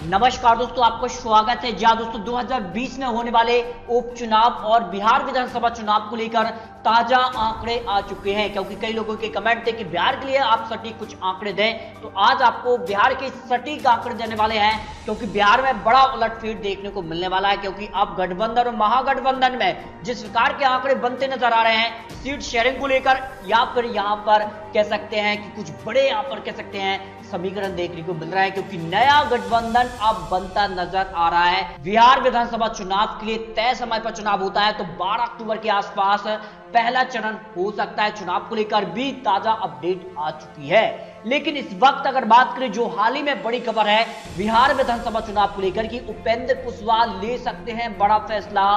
नमस्कार दोस्तों, आपका स्वागत है। जी दोस्तों, 2020 में होने वाले उपचुनाव और बिहार विधानसभा चुनाव को लेकर ताजा आंकड़े आ चुके हैं, क्योंकि कई लोगों के कमेंट थे कि बिहार के लिए आप सटीक कुछ आंकड़े दें। तो आज आपको बिहार के सटीक आंकड़े देने वाले हैं, क्योंकि बिहार में बड़ा उलटफेर देखने को मिलने वाला है। क्योंकि अब गठबंधन और महागठबंधन में जिस प्रकार के आंकड़े बनते नजर आ रहे हैं सीट शेयरिंग को लेकर, या फिर यहाँ पर कह सकते हैं कि कुछ बड़े यहाँ पर कह सकते हैं समीकरण देखने को मिल रहा है, क्योंकि नया गठबंधन अब बनता नजर आ रहा है। बिहार विधानसभा चुनाव के लिए तय समय पर चुनाव होता है, तो 12 अक्टूबर के आसपास पहला चरण हो सकता है। चुनाव को लेकर भी ताजा अपडेट आ चुकी है। लेकिन इस वक्त अगर बात करें, जो हाल ही में बड़ी खबर है बिहार विधानसभा चुनाव को लेकर कि उपेंद्र कुशवाहा ले सकते हैं बड़ा फैसला,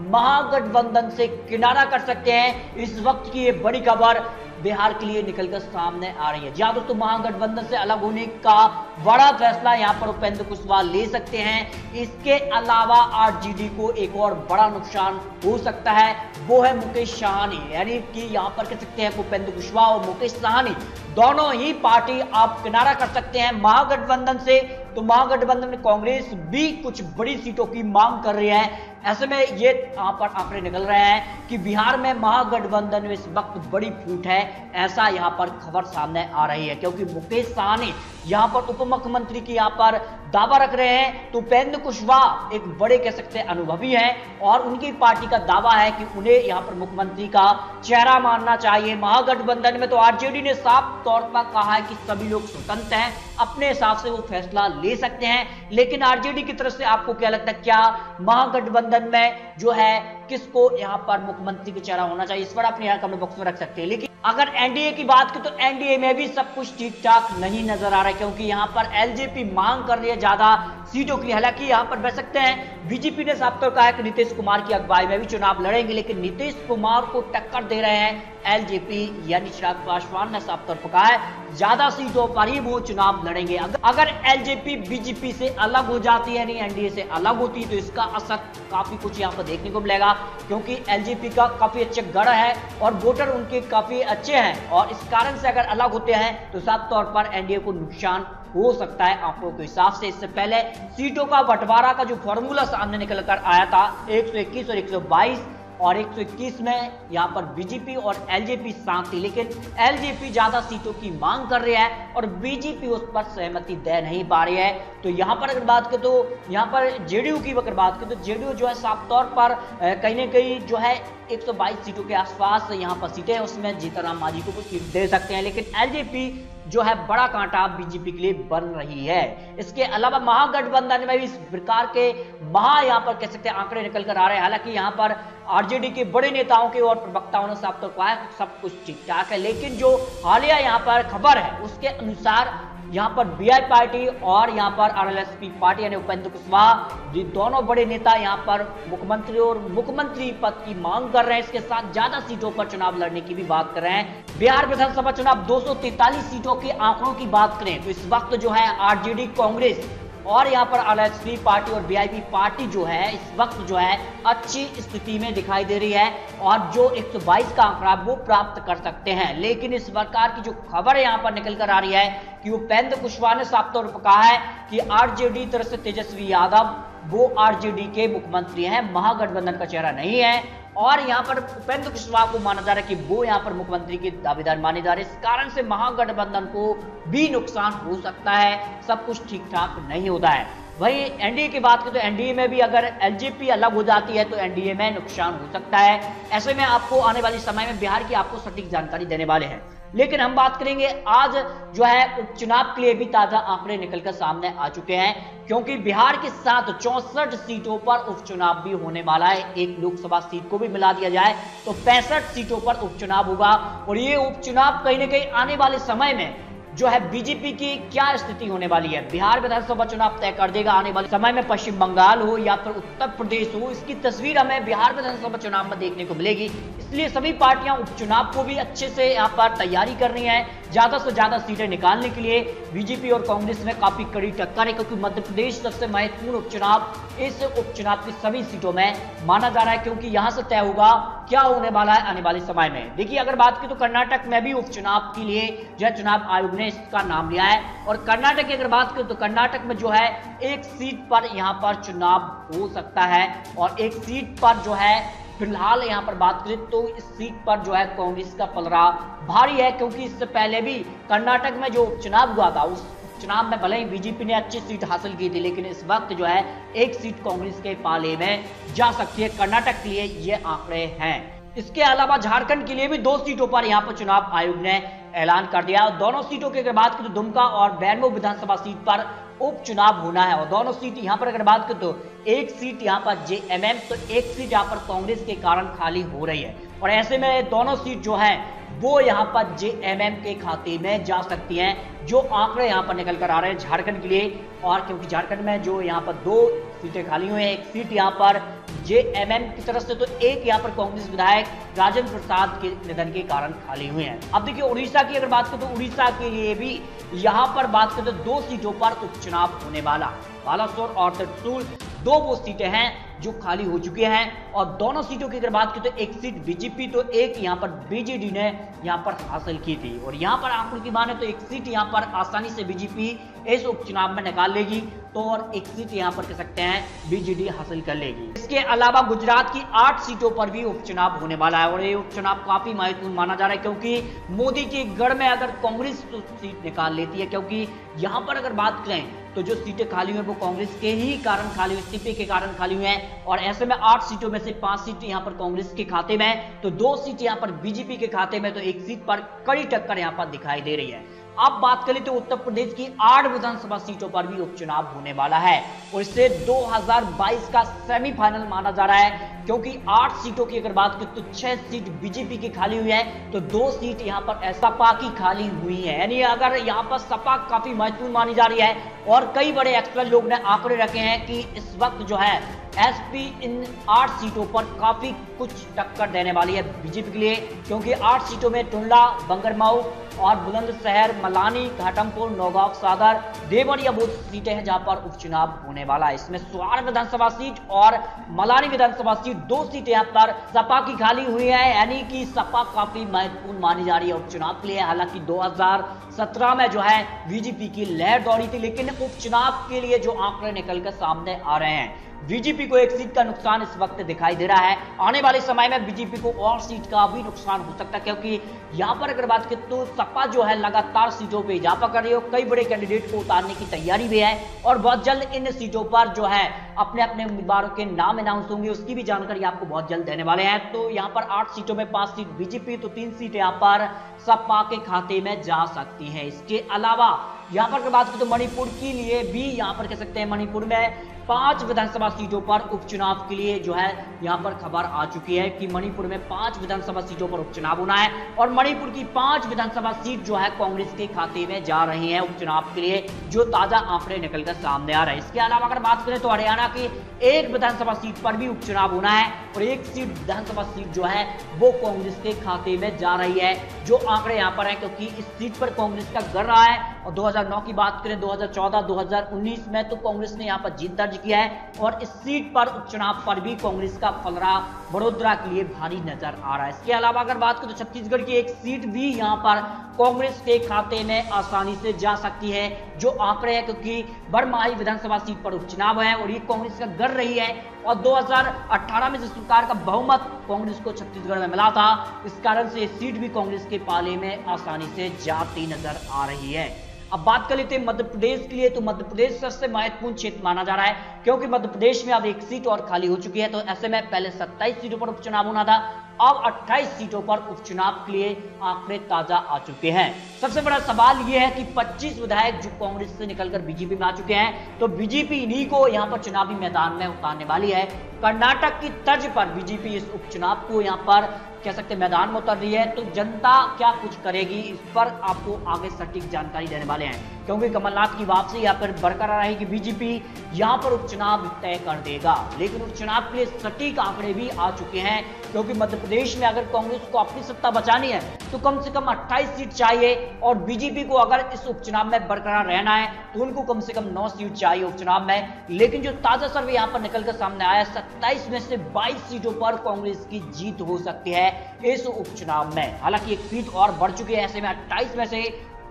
महागठबंधन से किनारा कर सकते हैं। इस वक्त की ये बड़ी खबर बिहार के लिए निकलकर सामने आ रही है। जी दोस्तों, महागठबंधन से अलग होने का बड़ा फैसला यहां पर उपेंद्र कुशवाहा ले सकते हैं। इसके अलावा आरजेडी को एक और बड़ा नुकसान हो सकता है, वो है मुकेश साहनी। यानी कि यहां पर कह सकते हैं उपेंद्र कुशवाहा और मुकेश साहनी दोनों ही पार्टी आप किनारा कर सकते हैं महागठबंधन से। तो महागठबंधन में कांग्रेस भी कुछ बड़ी सीटों की मांग कर रही है। ऐसे में ये यहां पर आंकड़े निकल रहे हैं कि बिहार में महागठबंधन में इस वक्त बड़ी फूट है, ऐसा यहां पर खबर सामने आ रही है। क्योंकि मुकेश साहनी यहां पर उप मुख्यमंत्री की यहां पर दावा रख रहे हैं, तो उपेंद्र कुशवाहा एक बड़े कह सकते हैं अनुभवी हैं और उनकी पार्टी का दावा है कि उन्हें यहां पर मुख्यमंत्री का चेहरा मानना चाहिए। महागठबंधन में तो आरजेडी ने साफ तौर पर कहा है कि सभी लोग स्वतंत्र हैं, अपने हिसाब से वो फैसला ले सकते हैं। लेकिन आरजेडी की तरफ से आपको क्या लगता है, क्या महागठबंधन में जो है किसको यहां पर मुख्यमंत्री का चेहरा होना चाहिए? इस पर आप यहां कमेंट बॉक्स में रख सकते हैं। लेकिन अगर एनडीए की बात करें तो एनडीए में भी सब कुछ ठीक ठाक नहीं नजर आ रहा है, क्योंकि यहां पर एलजेपी मांग कर रही है ज्यादा सीटों की। हालांकि यहां पर बह सकते हैं बीजेपी ने साफ तौर कहा है कि नीतीश कुमार की अगुवाई में भी चुनाव लड़ेंगे, लेकिन नीतीश कुमार को टक्कर दे रहे हैं एलजेपी, यानी चिराग पासवान ने साफ तौर पर कहा है ज्यादा सीटों पर ही वो चुनाव लड़ेंगे। अगर एलजेपी बीजेपी से अलग हो जाती है, यानी एनडीए से अलग होती है, तो इसका असर काफी कुछ यहाँ पर देखने को मिलेगा। क्योंकि एलजेपी का काफी अच्छे गढ़ है और वोटर उनके काफी अच्छे हैं, और इस कारण से अगर अलग होते हैं तो साफ तौर पर एनडीए को नुकसान हो सकता है आंकड़ों के हिसाब से। इससे पहले सीटों का बंटवारा का जो फॉर्मूला सामने निकल कर आया था 121 और 122, और 121 में यहां पर बीजेपी और एलजेपी साथ थी, लेकिन एलजेपी ज्यादा सीटों की मांग कर रही है और बीजेपी उस पर सहमति दे नहीं पा रही है। तो यहां पर अगर बात करें तो यहां पर जेडीयू की अगर बात करें तो जेडीयू जो है साफ तौर पर कहीं ना कहीं जो है 122 सीटों के आसपास यहां पर सीटें हैं, उसमें जीतनराम मांझी को सीट दे सकते हैं। लेकिन एलजेपी जो है बड़ा कांटा बीजेपी के लिए बन रही है। इसके अलावा महागठबंधन में भी इस प्रकार के यहां पर कह सकते हैं आंकड़े निकल कर आ रहे हैं। हालांकि यहां पर आरजेडी के बड़े नेताओं के और प्रवक्ताओं ने साफ तौर पर कहा सब कुछ ठीक ठाक है, लेकिन जो हालिया यहां पर खबर है उसके अनुसार यहां पर बीआई पार्टी और यहां पर आरएलएसपी पार्टी यानी उपेंद्र कुशवाहा दोनों बड़े नेता यहां पर मुख्यमंत्री और मुख्यमंत्री पद की मांग कर रहे हैं। इसके साथ ज्यादा सीटों पर चुनाव लड़ने की भी बात कर रहे हैं। बिहार विधानसभा चुनाव 243 सीटों के आंकड़ों की बात करें तो इस वक्त जो है आरजेडी, कांग्रेस और यहाँ पर आरएलएसपी पार्टी और वीआईपी पार्टी जो है इस वक्त जो है अच्छी स्थिति में दिखाई दे रही है, और जो 122 का आंकड़ा वो प्राप्त कर सकते हैं। लेकिन इस प्रकार की जो खबर यहाँ पर निकल कर आ रही है कि उपेंद्र कुशवाहा ने साफ तौर पर कहा है कि आरजेडी तरफ से तेजस्वी यादव वो आरजेडी के मुख्यमंत्री हैं, महागठबंधन का चेहरा नहीं है। और यहां पर उपेंद्र कुशवाहा को माना जा रहा है कि वो यहां पर मुख्यमंत्री के दावेदार माने जा रहे हैं। इस कारण से महागठबंधन को भी नुकसान हो सकता है, सब कुछ ठीक ठाक नहीं होता है। वहीं एनडीए की बात करें तो एनडीए में भी अगर एलजेपी अलग हो जाती है तो एनडीए में नुकसान हो सकता है। ऐसे में आपको आने वाले समय में बिहार की आपको सटीक जानकारी देने वाले हैं। लेकिन हम बात करेंगे आज जो है उपचुनाव के लिए भी ताजा आंकड़े निकलकर सामने आ चुके हैं, क्योंकि बिहार के साथ 64 सीटों पर उपचुनाव भी होने वाला है। एक लोकसभा सीट को भी मिला दिया जाए तो 65 सीटों पर उपचुनाव होगा, और ये उपचुनाव कहीं ना कहीं आने वाले समय में जो है बीजेपी की क्या स्थिति होने वाली है, बिहार विधानसभा चुनाव तय कर देगा। आने वाले समय में पश्चिम बंगाल हो या फिर उत्तर प्रदेश हो, इसकी तस्वीर हमें बिहार विधानसभा चुनाव में देखने को मिलेगी। इसलिए सभी पार्टियां उपचुनाव को भी अच्छे से यहाँ पर तैयारी कर रही हैं, ज्यादा से ज्यादा सीटें निकालने के लिए। बीजेपी और कांग्रेस में काफी कड़ी टक्कर है, क्योंकि मध्य प्रदेश सबसे महत्वपूर्ण उपचुनाव इस उपचुनाव की सभी सीटों में माना जा रहा है, क्योंकि यहां से तय होगा क्या होने वाला है आने वाले समय में। देखिए अगर बात की तो कर्नाटक में भी उपचुनाव के लिए जो चुनाव आयोग ने इसका नाम लिया है। और कर्नाटक की अगर बात करें तो कर्नाटक में जो है एक सीट पर यहाँ पर चुनाव हो सकता है, और एक सीट पर जो है फिलहाल यहाँ पर बात करें तो इस सीट पर जो है कांग्रेस का पलड़ा भारी है, क्योंकि इससे पहले भी कर्नाटक में जो उपचुनाव हुआ था उस चुनाव में भले ही बीजेपी ने अच्छी सीट हासिल की थी, लेकिन इस वक्त जो है एक सीट कांग्रेस के पाले में जा सकती है। कर्नाटक के लिए ये आंकड़े हैं। इसके अलावा झारखंड के लिए भी 2 सीटों पर यहाँ पर चुनाव आयोग ने ऐलान कर दिया। और दोनों सीटों की अगर बात करें तो दुमका और बेरमो विधानसभा सीट पर उपचुनाव होना है। और दोनों सीट यहाँ पर अगर बात करें तो एक सीट यहाँ पर जेएमएम, तो एक सीट यहाँ पर कांग्रेस के कारण खाली हो रही है। और ऐसे में दोनों सीट जो है वो यहाँ पर जेएमएम के खाते में जा सकती हैं, जो आंकड़े यहाँ पर निकल कर आ रहे हैं झारखंड के लिए। और क्योंकि झारखंड में जो यहाँ पर 2 सीटें खाली हुई हैं, एक सीट यहाँ पर जेएमएम की तरफ से, तो एक यहाँ पर कांग्रेस विधायक राजेंद्र प्रसाद के निधन के कारण खाली हुए हैं। अब देखिए उड़ीसा की अगर बात करें तो उड़ीसा के लिए भी यहाँ पर बात करें तो 2 सीटों पर उपचुनाव होने वाला। बालासोर और त्रिशूल 2 वो सीटें हैं जो खाली हो चुकी हैं। और दोनों सीटों की अगर बात करें तो एक सीट बीजेपी तो एक यहाँ पर बीजेडी ने यहाँ पर हासिल की थी। और यहाँ पर आंकड़ों की माने तो एक सीट यहाँ पर आसानी से बीजेपी इस उपचुनाव में निकाल लेगी, तो और एक सीट यहाँ पर कह सकते हैं बीजेडी हासिल कर लेगी। इसके अलावा गुजरात की 8 सीटों पर भी उपचुनाव होने वाला है। और ये उपचुनाव काफी महत्वपूर्ण माना जा रहा है, क्योंकि मोदी के गढ़ में अगर कांग्रेस तो सीट निकाल लेती है, क्योंकि यहाँ पर अगर बात करें तो जो सीटें खाली हुई वो कांग्रेस के ही कारण खाली हुई, इस्तीफे के कारण खाली हुए हैं। और ऐसे में 8 सीटों में से 5 सीट यहाँ पर कांग्रेस के खाते में, तो 2 सीट यहाँ पर बीजेपी के खाते में, तो एक सीट पर कड़ी टक्कर यहाँ पर दिखाई दे रही है। अब बात करें तो उत्तर प्रदेश की 8 विधानसभा सीटों पर भी उपचुनाव होने वाला है, और इसे 2022 का सेमीफाइनल माना जा रहा है, क्योंकि 8 सीटों की अगर बात करें तो 6 सीट बीजेपी की खाली हुई है, तो 2 सीट यहाँ पर सपा की खाली हुई है। यानी अगर यहाँ पर सपा काफी महत्वपूर्ण मानी जा रही है, और कई बड़े एक्सपर्ट लोग ने आंकड़े रखे हैं कि इस वक्त जो है एसपी इन 8 सीटों पर काफी कुछ टक्कर देने वाली है बीजेपी के लिए, क्योंकि 8 सीटों में टुंडला, बंगरमऊ और बुलंदशहर, मलानी, घाटमपुर, नौगांव, सागर, देवरिया वो सीटें हैं जहां पर उपचुनाव होने वाला है। इसमें स्वार विधानसभा सीट और मलानी विधानसभा सीट 2 सीटें यहाँ पर सपा की खाली हुई है, यानी कि सपा काफी महत्वपूर्ण मानी जा रही है उपचुनाव के लिए। हालांकि 2017 में जो है बीजेपी की लहर दौड़ी थी, लेकिन उपचुनाव के लिए जो आंकड़े निकलकर सामने आ रहे हैं, बीजेपी को एक सीट का नुकसान इस वक्त दिखाई दे रहा है। आने वाले समय में बीजेपी को और सीट का भी नुकसान हो सकता है, क्योंकि यहां पर अगर बात करें तो सपा जो है लगातार सीटों पे इजाफा कर रही है, कई बड़े कैंडिडेट को उतारने की तैयारी भी है, और बहुत जल्द इन सीटों पर जो है अपने अपने उम्मीदवारों के नाम अनाउंस होंगे, उसकी भी जानकारी आपको बहुत जल्द देने वाले हैं। तो यहाँ पर 8 सीटों में 5 सीट बीजेपी, तो 3 सीट यहाँ पर सपा के खाते में जा सकती है। इसके अलावा यहाँ पर अगर बात करें तो मणिपुर के लिए भी यहाँ पर कह सकते हैं मणिपुर में 5 विधानसभा सीटों पर उपचुनाव के लिए जो है यहाँ पर खबर आ चुकी है कि मणिपुर में 5 विधानसभा सीटों पर उपचुनाव होना है, और मणिपुर की 5 विधानसभा सीट जो है कांग्रेस के खाते में जा रही है उपचुनाव के लिए, जो ताजा आंकड़े निकलकर सामने आ रहे हैं। इसके अलावा अगर बात करें तो हरियाणा की 1 विधानसभा सीट पर भी उपचुनाव होना है, और 1 सीट विधानसभा सीट जो है वो कांग्रेस के खाते में जा रही है, जो आंकड़े यहाँ पर है, क्योंकि इस सीट पर कांग्रेस का गढ़ रहा है। और 2009 की बात करें, 2014, 2019 में तो कांग्रेस ने यहाँ पर जीत दर्ज किया है, और इस सीट पर उपचुनाव पर भी कांग्रेस का पलड़ा वडोदरा के लिए भारी नजर आ रहा है। इसके अलावा अगर बात करें तो छत्तीसगढ़ की 1 सीट भी यहाँ पर कांग्रेस के खाते में आसानी से जा सकती है, जो आंकड़े हैं, क्योंकि बड़माही विधानसभा सीट पर उपचुनाव है और ये कांग्रेस का गढ़ रही है, और 2018 में जिस सरकार का बहुमत कांग्रेस को छत्तीसगढ़ में मिला था, इस कारण से सीट भी कांग्रेस के पाले में आसानी से जाती नजर आ रही है। अब बात कर लेते हैं मध्य प्रदेश के लिए, तो मध्य प्रदेश सबसे महत्वपूर्ण क्षेत्र माना जा रहा है, क्योंकि मध्य प्रदेश में अब 1 सीट और खाली हो चुकी है। तो ऐसे में पहले 27 सीटों पर उपचुनाव होना था, अब 28 सीटों पर उपचुनाव के लिए आंकड़े ताजा आ चुके हैं। सबसे बड़ा सवाल यह है कि 25 विधायक जो कांग्रेस से निकलकर बीजेपी में आ चुके हैं, तो बीजेपी इन्हीं को यहां पर चुनावी मैदान में उतारने वाली है। कर्नाटक की तर्ज पर बीजेपी इस उपचुनाव को यहां पर कह सकते मैदान में उतर रही है, तो जनता क्या कुछ करेगी इस पर आपको आगे सटीक जानकारी देने वाले हैं, क्योंकि कमलनाथ की वापसी यहाँ पर बरकरार रहेगी, बीजेपी यहाँ पर उपचुनाव तय कर देगा। लेकिन उपचुनाव के लिए सटीक आंकड़े भी आ चुके हैं, क्योंकि मध्य प्रदेश में अगर कांग्रेस को अपनी सत्ता बचानी है तो कम से कम 28 सीट चाहिए, और बीजेपी को अगर इस उपचुनाव में बरकरार रहना है तो उनको कम से कम 9 सीट चाहिए उपचुनाव में। लेकिन जो ताजा सर्वे यहाँ पर निकलकर सामने आया, 27 में से 22 सीटों पर कांग्रेस की जीत हो सकती है इस उपचुनाव में। हालांकि 1 सीट और बढ़ चुकी है, ऐसे में 28 में से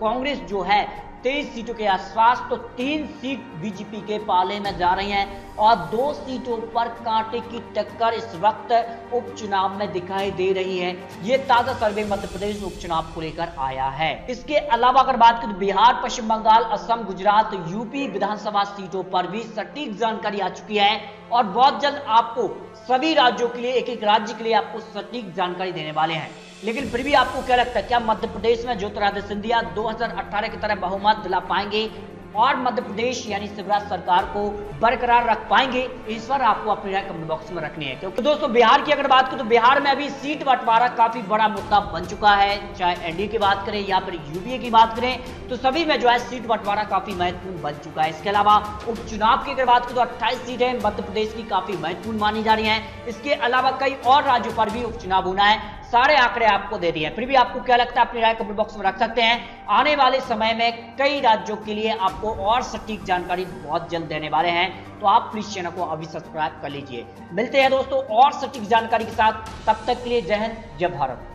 कांग्रेस जो है 23 सीटों के आसपास, तो 3 सीट बीजेपी के पाले में जा रही हैं और 2 सीटों पर कांटे की टक्कर इस वक्त उपचुनाव में दिखाई दे रही है। ये ताजा सर्वे मध्य प्रदेश उपचुनाव को लेकर आया है। इसके अलावा अगर बात करें तो बिहार, पश्चिम बंगाल, असम, गुजरात, यूपी विधानसभा सीटों पर भी सटीक जानकारी आ चुकी है और बहुत जल्द आपको सभी राज्यों के लिए, एक एक राज्य के लिए आपको सटीक जानकारी देने वाले हैं। लेकिन फिर भी आपको क्या लगता है, क्या मध्य प्रदेश में ज्योतिरादित्य सिंधिया 2018 की तरह बहुमत दिला पाएंगे और मध्य प्रदेश यानी शिवराज सरकार को बरकरार रख पाएंगे? इस पर आपको अपनी राय कमेंट बॉक्स में रखनी है। क्योंकि दोस्तों बिहार की अगर बात करें तो बिहार में अभी सीट बंटवारा काफी बड़ा मुद्दा बन चुका है। चाहे एनडीए की बात करें या फिर यूपीए की बात करें, तो सभी में जो है सीट बंटवारा काफी महत्वपूर्ण बन चुका है। इसके अलावा उपचुनाव की अगर बात करें तो 28 सीटें मध्य प्रदेश की काफी महत्वपूर्ण मानी जा रही हैं। इसके अलावा कई और राज्यों पर भी उपचुनाव होना है। सारे आंकड़े आपको दे दिए हैं। फिर भी आपको क्या लगता है, अपनी राय कमेंट बॉक्स में रख सकते हैं। आने वाले समय में कई राज्यों के लिए आपको और सटीक जानकारी बहुत जल्द देने वाले हैं, तो आप प्लीज चैनल को अभी सब्सक्राइब कर लीजिए। मिलते हैं दोस्तों और सटीक जानकारी के साथ, तब तक के लिए जय हिंद, जय भारत।